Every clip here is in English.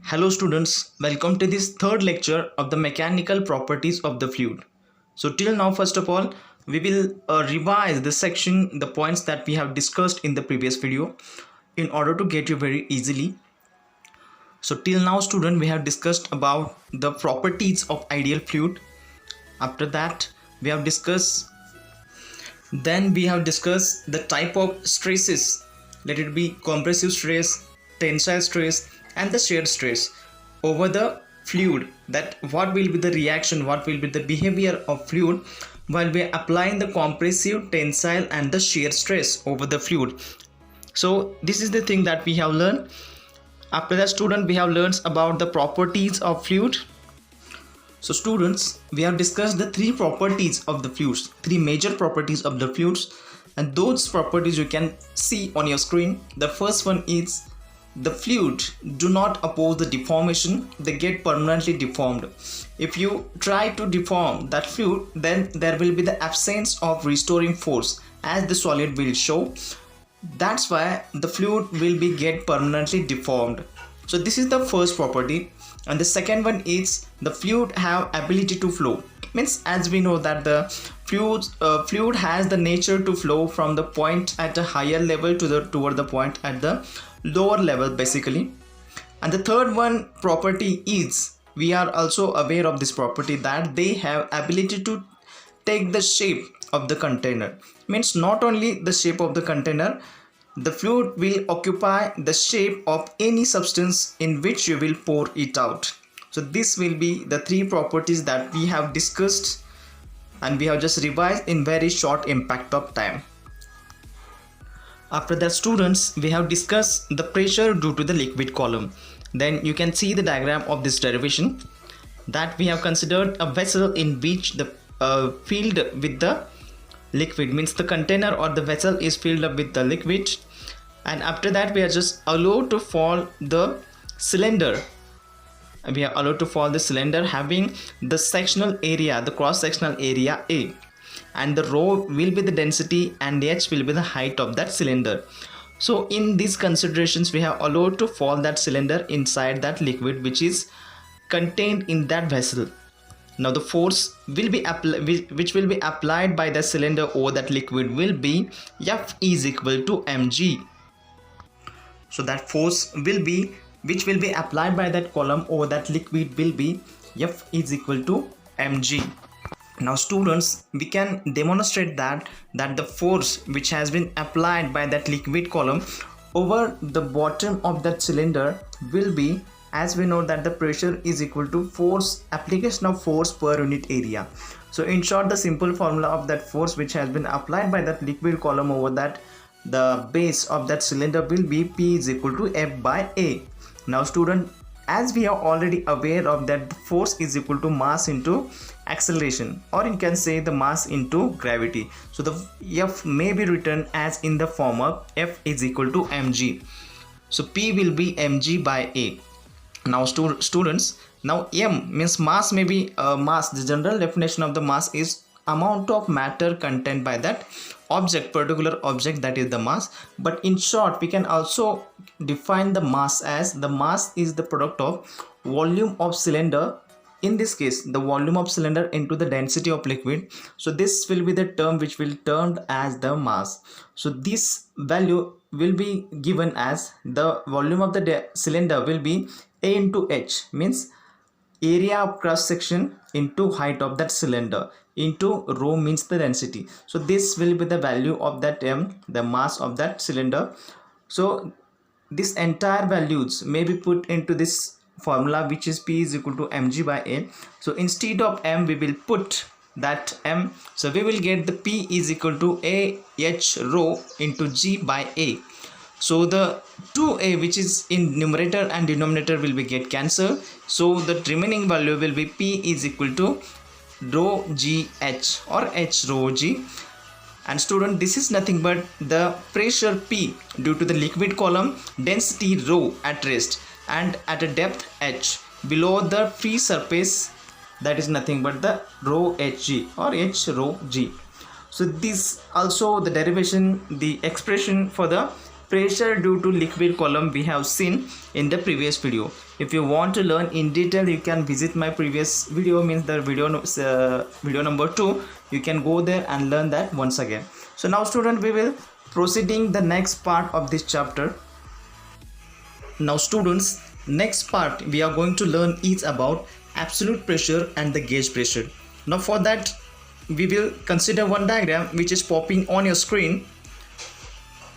Hello students, welcome to this third lecture of the mechanical properties of the fluid. So till now, first of all, we will revise the section, the points that we have discussed in the previous video in order to get you very easily. So till now student, we have discussed about the properties of ideal fluid. After that, we have discussed the type of stresses, let it be compressive stress, tensile stress and the shear stress over the fluid, that what will be the reaction, what will be the behavior of fluid while we are applying the compressive, tensile and the shear stress over the fluid. So this is the thing that we have learned. After that student, we have learned about the properties of fluid. So students, we have discussed the three properties of the fluids, three major properties of the fluids, and those properties you can see on your screen. The first one is the fluid do not oppose the deformation, they get permanently deformed. If you try to deform that fluid, then there will be the absence of restoring force, as the solid will show. That's why the fluid will be get permanently deformed. So this is the first property. And the second one is the fluid have ability to flow. Means, as we know that the fluid has the nature to flow from the point at a higher level to toward the point at the lower level basically. And the third one property is, we are also aware of this property, that they have ability to take the shape of the container. Means not only the shape of the container, the fluid will occupy the shape of any substance in which you will pour it out. So this will be the three properties that we have discussed and we have just revised in very short impact of time. After that students, we have discussed the pressure due to the liquid column. Then you can see the diagram of this derivation, that we have considered a vessel in which the filled with the liquid, means the container or the vessel is filled up with the liquid, and after that we are just allowed to fall the cylinder. We are allowed to fall the cylinder having the sectional area, the cross sectional area A, and the rho will be the density and h will be the height of that cylinder. So in these considerations, we have allowed to fall that cylinder inside that liquid which is contained in that vessel. Now the force will be which will be applied by the cylinder over that liquid will be F is equal to mg. So that force will be which will be applied by that column over that liquid will be F is equal to mg. Now students, we can demonstrate that the force which has been applied by that liquid column over the bottom of that cylinder will be, as we know that the pressure is equal to force, application of force per unit area. So in short, the simple formula of that force which has been applied by that liquid column over that the base of that cylinder will be P is equal to F by A. Now student, as we are already aware of that force is equal to mass into acceleration, or you can say the mass into gravity. So the F may be written as in the form of F is equal to mg. So P will be mg by A. Now students, now m means mass, may be mass. The general definition of the mass is amount of matter contained by that object, particular object, that is the mass. But in short, we can also define the mass as the mass is the product of volume of cylinder, in this case the volume of cylinder into the density of liquid. So this will be the term which will termed as the mass. So this value will be given as the volume of the cylinder will be A into h, means area of cross section into height of that cylinder, into rho means the density. So this will be the value of that m, the mass of that cylinder. So this entire values may be put into this formula which is P is equal to mg by A. So instead of m we will put that m, so we will get the P is equal to A h rho into g by A. So the 2a which is in numerator and denominator will be get cancelled. So the remaining value will be P is equal to rho g h or h rho g. And student, this is nothing but the pressure P due to the liquid column, density rho at rest and at a depth h below the free surface, that is nothing but the rho hg or h rho g. So this also the derivation, the expression for the pressure due to liquid column we have seen in the previous video. If you want to learn in detail, you can visit my previous video, means the video number 2. You can go there and learn that once again. So now student, we will proceeding the next part of this chapter. Now students, next part we are going to learn is about absolute pressure and the gauge pressure. Now for that, we will consider one diagram which is popping on your screen,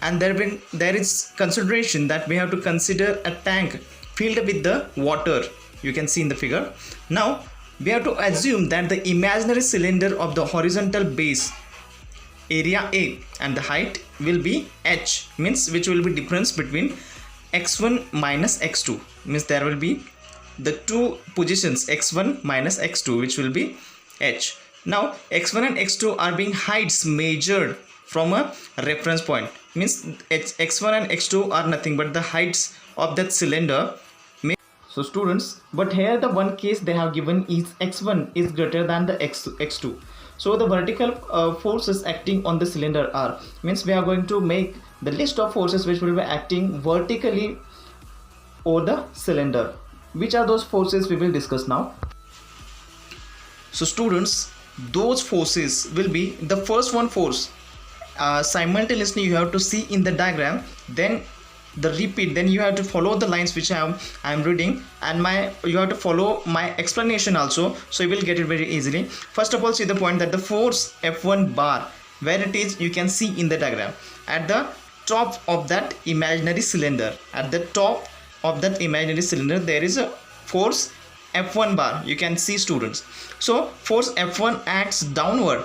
and there is consideration that we have to consider a tank filled with the water. You can see in the figure. Now we have to assume that the imaginary cylinder of the horizontal base area A and the height will be h, means which will be difference between x1 minus x2, means there will be the two positions x1 minus x2, which will be h. Now x1 and x2 are being heights measured from a reference point, means x1 and x2 are nothing but the heights of that cylinder. So students, but here the one case they have given is x1 is greater than the x2. So the vertical forces acting on the cylinder are, means we are going to make the list of forces which will be acting vertically over the cylinder. Which are those forces we will discuss now. So students, those forces will be the first one force. Simultaneously you have to see in the diagram, then the repeat, then you have to follow the lines which I am reading, and you have to follow my explanation also, so you will get it very easily. First of all, see the point that the force F1 bar, where it is you can see in the diagram, at the top of that imaginary cylinder. At the top of that imaginary cylinder there is a force F1 bar, you can see students. So force F1 acts downward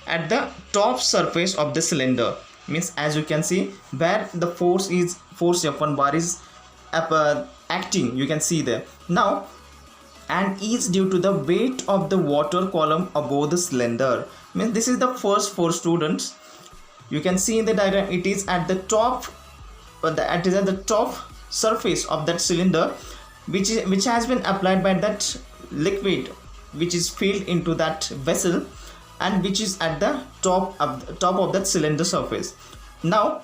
at the top surface of the cylinder, means as you can see where the force F1 bar is acting, you can see there. Now, and is due to the weight of the water column above the cylinder, means this is the first force students. You can see in the diagram it is at the top, it is at the top surface of that cylinder, which has been applied by that liquid which is filled into that vessel, and which is at the top of that cylinder surface. Now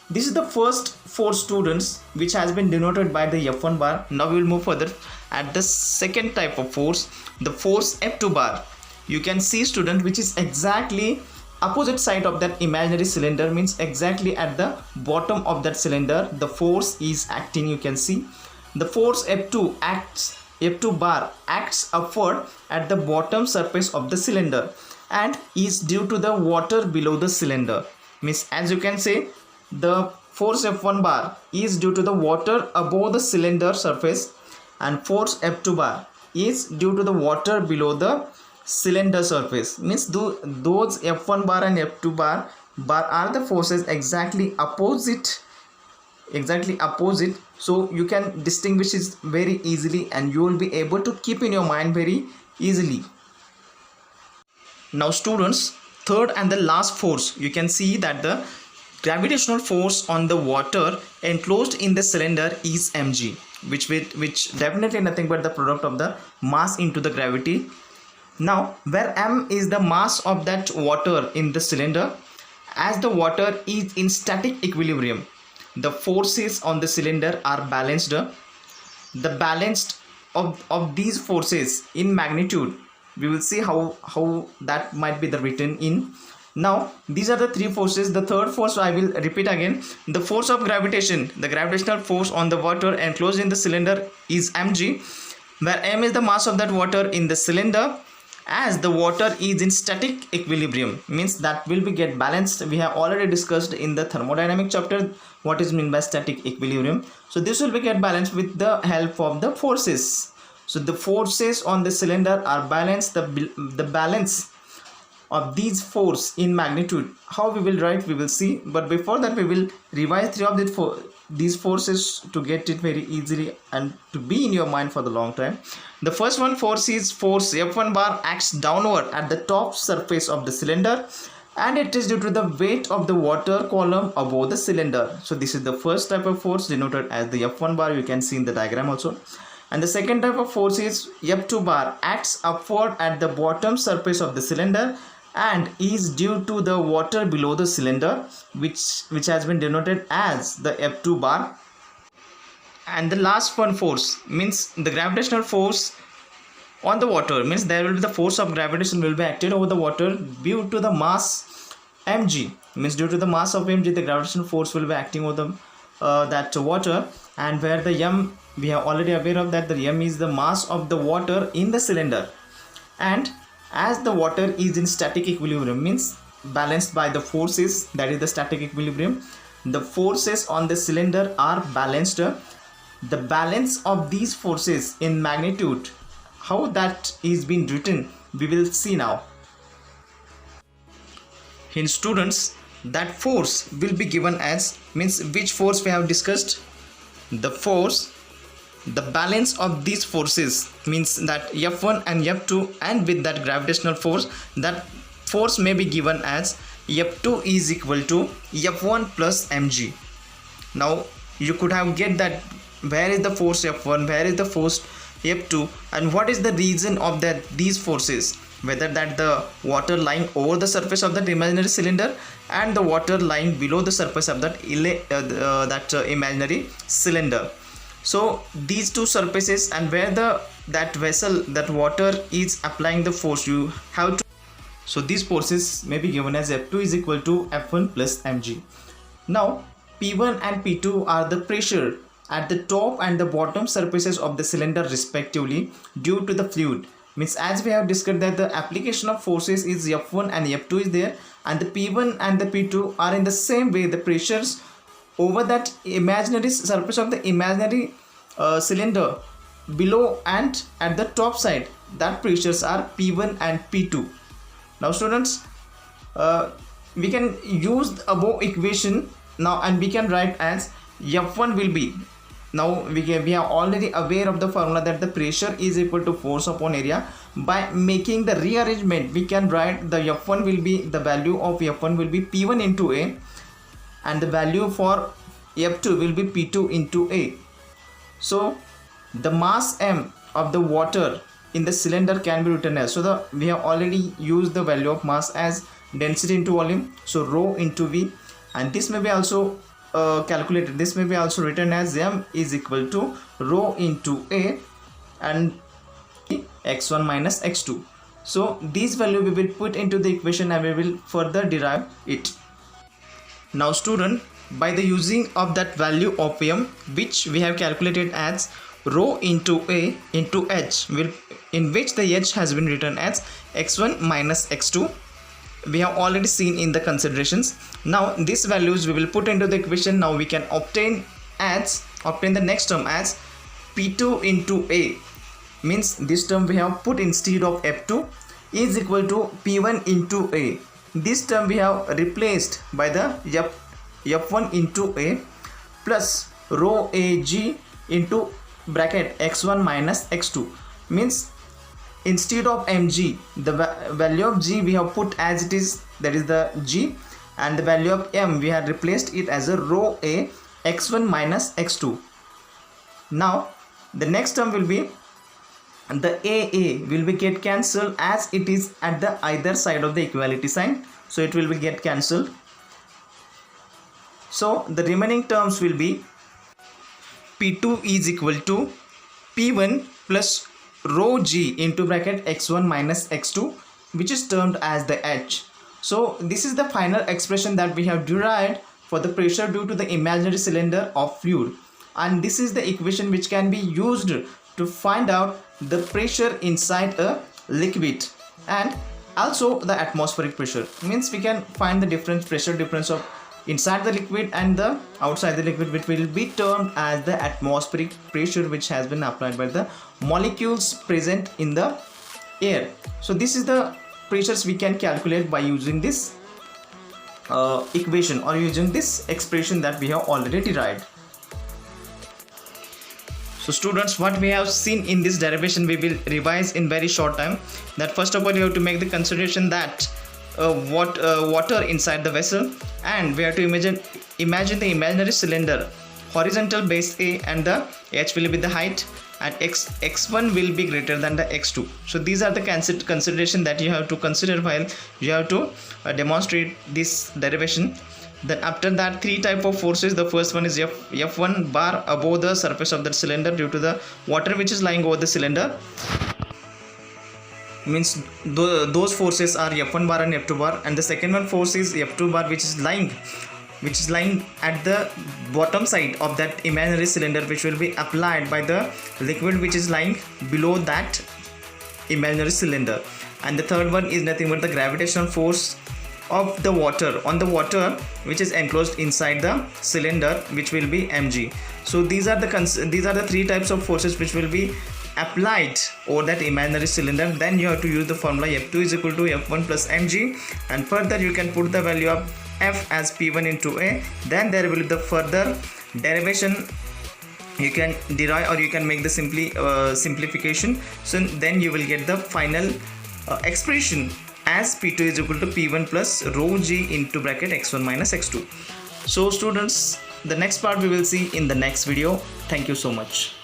this is the first force students, which has been denoted by the F1 bar. Now we will move further at the second type of force, the force F2 bar. You can see student, which is exactly opposite side of that imaginary cylinder, means exactly at the bottom of that cylinder the force is acting. You can see the force F2 bar acts upward at the bottom surface of the cylinder and is due to the water below the cylinder, means as you can say the force F1 bar is due to the water above the cylinder surface, and force F2 bar is due to the water below the cylinder surface, means those F1 bar and F2 bar are the forces exactly opposite, so you can distinguish it very easily and you will be able to keep in your mind very easily. Now students, third and the last force, you can see that the gravitational force on the water enclosed in the cylinder is mg, which definitely nothing but the product of the mass into the gravity. Now where m is the mass of that water in the cylinder, as the water is in static equilibrium, the forces on the cylinder are balanced. The balance of these forces in magnitude, we will see how that might be the written in. Now these are the three forces. The third force I will repeat again. The force of gravitation, the gravitational force on the water enclosed in the cylinder is mg, where m is the mass of that water in the cylinder, as the water is in static equilibrium, means that will be get balanced. We have already discussed in the thermodynamic chapter what is meant by static equilibrium. So this will be get balanced with the help of the forces. So the forces on the cylinder are balanced. The balance of these force in magnitude, how we will write, we will see, but before that we will revise three of these forces to get it very easily and to be in your mind for the long time. The first one force is force F1 bar acts downward at the top surface of the cylinder, and it is due to the weight of the water column above the cylinder. So this is the first type of force denoted as the F1 bar, you can see in the diagram also. And the second type of force is F2 bar acts upward at the bottom surface of the cylinder and is due to the water below the cylinder, which has been denoted as the F2 bar. And the last one force means the gravitational force on the water, means there will be the force of gravitation will be acted over the water due to the mass mg, means due to the mass of mg the gravitational force will be acting over the that water. And where the m, we are already aware of that the m is the mass of the water in the cylinder, and as the water is in static equilibrium, means balanced by the forces, that is the static equilibrium, the forces on the cylinder are balanced. The balance of these forces in magnitude, how that is being written, we will see now. In students, that force will be given as, means which force we have discussed, the force, the balance of these forces, means that F1 and F2, and with that gravitational force, that force may be given as F2 is equal to F1 plus mg. Now you could have get that where is the force F1, where is the force F2, and what is the reason of that these forces, whether that the water lying over the surface of that imaginary cylinder and the water lying below the surface of that imaginary cylinder. So these two surfaces, and where that vessel, that water is applying the force, you have to, so these forces may be given as F2 is equal to F1 plus mg. Now P1 and P2 are the pressure at the top and the bottom surfaces of the cylinder respectively due to the fluid, means as we have discussed that the application of forces is F1 and F2 is there, and the P1 and the P2 are in the same way the pressures over that imaginary surface of the imaginary cylinder below and at the top side, that pressures are P1 and P2. Now students, we can use the above equation now, and we can write as F1 will be, now we are already aware of the formula that the pressure is equal to force upon area. By making the rearrangement, we can write the F1 will be, the value of F1 will be P1 into A, and the value for F2 will be P2 into A. So the mass m of the water in the cylinder can be written as, so we have already used the value of mass as density into volume, so rho into V, and this may be also calculated, this may be also written as m is equal to rho into A and x1 minus x2. So this value we will put into the equation and we will further derive it. Now student, by the using of that value of m, which we have calculated as rho into A into h, in which the h has been written as x1 minus x2, we have already seen in the considerations. Now these values we will put into the equation. Now we can obtain the next term as P2 into A, means this term we have put instead of F2 is equal to P1 into A. This term we have replaced by the F1 into A plus rho Ag into bracket x1 minus x2, means instead of mg, the value of g we have put as it is, that is the g, and the value of m we have replaced it as a rho A x1 minus x2. Now the next term will be the AA will be get cancelled as it is at the either side of the equality sign, so it will be get cancelled. So the remaining terms will be P2 is equal to P1 plus rho g into bracket x1 minus x2, which is termed as the h. So this is the final expression that we have derived for the pressure due to the imaginary cylinder of fluid, and this is the equation which can be used to find out the pressure inside a liquid and also the atmospheric pressure, means we can find the pressure difference of inside the liquid and the outside the liquid, which will be termed as the atmospheric pressure which has been applied by the molecules present in the air. So this is the pressures we can calculate by using this equation or using this expression that we have already derived. So students, what we have seen in this derivation we will revise in very short time. That first of all you have to make the consideration that water inside the vessel, and we have to imagine the imaginary cylinder horizontal base A and the h will be the height, and x1 will be greater than the x2. So these are the consideration that you have to consider while you have to demonstrate this derivation. Then after that, three type of forces. The first one is F1 bar above the surface of the cylinder due to the water which is lying over the cylinder. Means those forces are F1 bar and F2 bar. And the second one force is F2 bar, which is lying at the bottom side of that imaginary cylinder, which will be applied by the liquid which is lying below that imaginary cylinder. And the third one is nothing but the gravitational force of the water on the water which is enclosed inside the cylinder, which will be mg. So these are the three types of forces which will be applied over that imaginary cylinder. Then you have to use the formula F2 is equal to F1 plus mg, and further you can put the value of F as P1 into A. Then there will be the further derivation you can derive, or you can make the simplification. So then you will get the final expression as P2 is equal to P1 plus rho g into bracket x1 minus x2. So students, the next part we will see in the next video. Thank you so much.